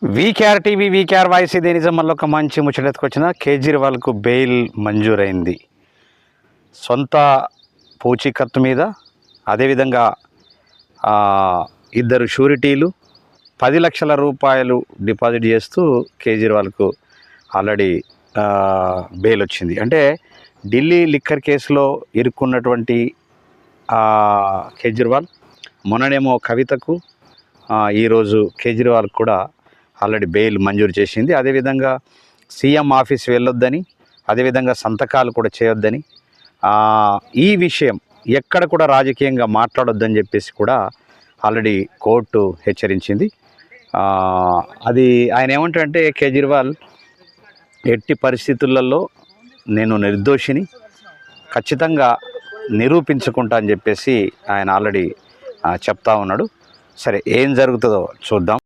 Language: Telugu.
వీకేఆర్ టీవీ వీకేఆర్ వాయిస్ ఇదే నిజం. మళ్ళీ ఒక మంచి ముచ్చటెత్తుకొచ్చిన కేజ్రీవాల్కు బెయిల్ మంజూరైంది. సొంత పూచీకత్తు మీద అదేవిధంగా ఇద్దరు షూరిటీలు 10 లక్షల రూపాయలు డిపాజిట్ చేస్తూ కేజ్రీవాల్కు ఆల్రెడీ బెయిల్ వచ్చింది. అంటే ఢిల్లీ లిక్కర్ కేసులో ఇరుక్కున్నటువంటి కేజ్రీవాల్ మొన్ననేమో కవితకు ఈరోజు కేజ్రీవాల్ కూడా ఆల్రెడీ బెయిల్ మంజూరు చేసింది. అదేవిధంగా సీఎం ఆఫీస్ వెళ్ళొద్దని, అదేవిధంగా సంతకాలు కూడా చేయొద్దని, ఈ విషయం ఎక్కడ కూడా రాజకీయంగా మాట్లాడొద్దని చెప్పేసి కూడా ఆల్రెడీ కోర్టు హెచ్చరించింది. అది ఆయన ఏమంటారంటే, కేజ్రీవాల్ ఎట్టి పరిస్థితులలో నేను నిర్దోషిని ఖచ్చితంగా నిరూపించుకుంటా అని చెప్పేసి ఆయన ఆల్రెడీ చెప్తా ఉన్నాడు. సరే, ఏం జరుగుతుందో చూద్దాం.